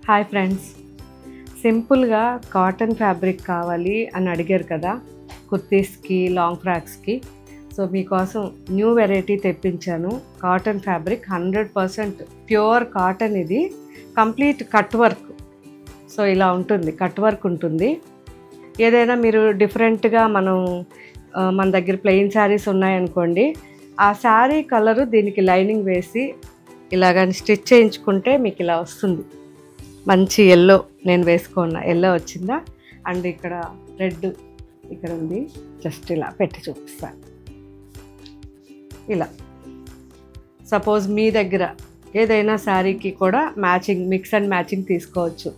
Hi friends, సింపుల్గా cotton fabric కావాలి అని అడిగారు కదా కుర్తీస్కి, లాంగ్ ఫ్రాక్స్కి. సో మీకోసం న్యూ వెరైటీ తెప్పించాను. Cotton fabric 100% pure cotton. ఇది కంప్లీట్ కట్ వర్క్. సో ఇలా ఉంటుంది, కట్ వర్క్ ఉంటుంది. ఏదైనా మీరు డిఫరెంట్గా మన దగ్గర ప్లెయిన్ శారీస్ ఉన్నాయనుకోండి, ఆ శారీ కలరు దీనికి లైనింగ్ వేసి ఇలాగని స్టిచ్ చేయించుకుంటే మీకు ఇలా వస్తుంది. మంచి ఎల్లో నేను వేసుకున్నా, ఎల్లో వచ్చిందా. అండ్ ఇక్కడ రెడ్ ఇక్కడ ఉంది. జస్ట్ ఇలా పెట్టి చూపిస్తాను. ఇలా సపోజ్ మీ దగ్గర ఏదైనా శారీకి కూడా మ్యాచింగ్, మిక్స్ అండ్ మ్యాచింగ్ తీసుకోవచ్చు.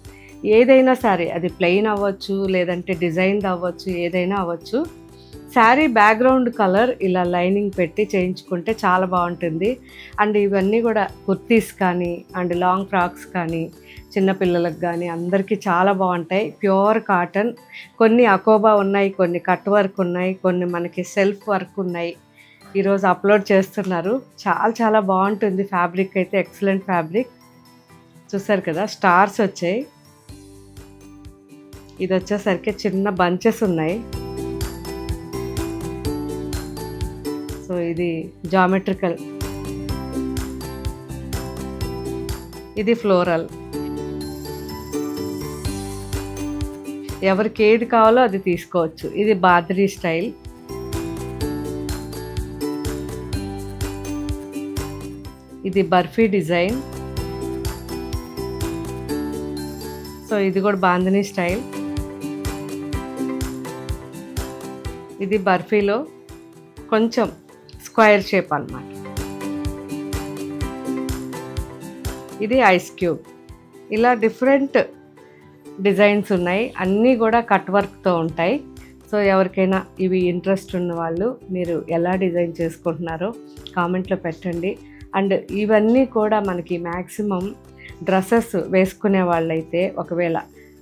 ఏదైనా శారీ, అది ప్లెయిన్ అవ్వచ్చు, లేదంటే డిజైన్ది అవ్వచ్చు, ఏదైనా అవ్వచ్చు. శారీ బ్యాక్గ్రౌండ్ కలర్ ఇలా లైనింగ్ పెట్టి చేయించుకుంటే చాలా బాగుంటుంది. అండ్ ఇవన్నీ కూడా కుర్తీస్ కానీ, అండ్ లాంగ్ ఫ్రాక్స్ కానీ, చిన్నపిల్లలకు కానీ అందరికీ చాలా బాగుంటాయి. Pure cotton. కొన్ని అకోబా ఉన్నాయి, కొన్ని కట్ వర్క్ ఉన్నాయి, కొన్ని మనకి సెల్ఫ్ వర్క్ ఉన్నాయి. ఈరోజు అప్లోడ్ చేస్తున్నారు. చాలా చాలా బాగుంటుంది. ఫ్యాబ్రిక్ అయితే ఎక్సలెంట్ ఫ్యాబ్రిక్. చూసారు కదా, స్టార్స్ వచ్చాయి. ఇది వచ్చేసరికి చిన్న బంచెస్ ఉన్నాయి. సో ఇది జామెట్రికల్, ఇది ఫ్లోరల్. ఎవరికి ఏది కావాలో అది తీసుకోవచ్చు. ఇది బాద్రీ స్టైల్. ఇది బర్ఫీ డిజైన్. సో ఇది కూడా బాందినీ స్టైల్. ఇది బర్ఫీలో కొంచెం స్క్వేర్ షేప్ అన్నమాట. ఇది ఐస్ క్యూబ్. ఇలా డిఫరెంట్ డిజైన్స్ ఉన్నాయి. అన్నీ కూడా కట్ వర్క్తో ఉంటాయి. సో ఎవరికైనా ఇవి ఇంట్రెస్ట్ ఉన్న వాళ్ళు మీరు ఎలా డిజైన్ చేసుకుంటున్నారో కామెంట్లో పెట్టండి. అండ్ ఇవన్నీ కూడా మనకి మ్యాక్సిమం డ్రెస్సెస్ వేసుకునే వాళ్ళైతే, ఒకవేళ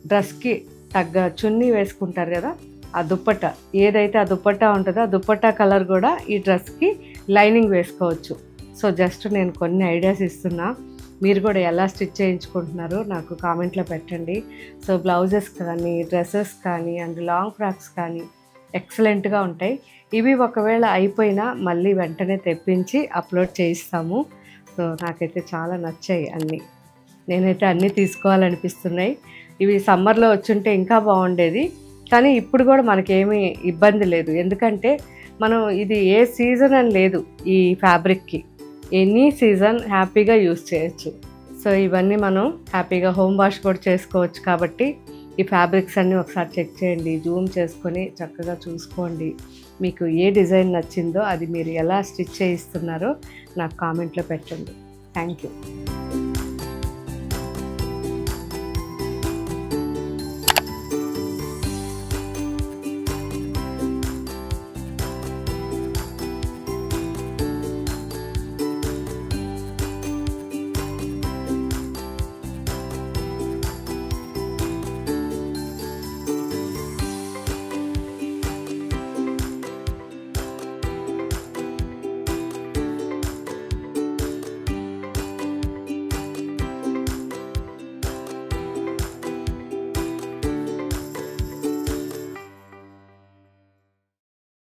డ్రెస్కి తగ్గ చున్నీ వేసుకుంటారు కదా, ఆ దుప్పట్టా ఏదైతే ఆ దుప్పట్టా ఉంటుందో ఆ దుప్పట్టా కలర్ కూడా ఈ డ్రెస్కి లైనింగ్ వేసుకోవచ్చు. సో జస్ట్ నేను కొన్ని ఐడియాస్ ఇస్తున్నా. మీరు కూడా ఎలా స్టిచ్ చేయించుకుంటున్నారో నాకు కామెంట్లో పెట్టండి. సో బ్లౌజెస్ కానీ, డ్రెస్సెస్ కానీ, అండ్ లాంగ్ ఫ్రాక్స్ కానీ ఎక్సలెంట్గా ఉంటాయి. ఇవి ఒకవేళ అయిపోయినా మళ్ళీ వెంటనే తెప్పించి అప్లోడ్ చేయిస్తాము. సో నాకైతే చాలా నచ్చాయి అన్నీ. నేనైతే అన్నీ తీసుకోవాలనిపిస్తున్నాయి. ఇవి సమ్మర్లో వచ్చుంటే ఇంకా బాగుండేది, కానీ ఇప్పుడు కూడా మనకేమీ ఇబ్బంది లేదు. ఎందుకంటే మనం ఇది ఏ సీజన్ అని లేదు. ఈ ఫ్యాబ్రిక్కి ఎనీ సీజన్ హ్యాపీగా యూస్ చేయొచ్చు. సో ఇవన్నీ మనం హ్యాపీగా హోమ్ వాష్ కూడా చేసుకోవచ్చు. కాబట్టి ఈ ఫ్యాబ్రిక్స్ అన్నీ ఒకసారి చెక్ చేయండి, జూమ్ చేసుకొని చక్కగా చూసుకోండి. మీకు ఏ డిజైన్ నచ్చిందో అది మీరు ఎలా స్టిచ్ చేయిస్తున్నారో నాకు కామెంట్లో పెట్టండి. Thank you.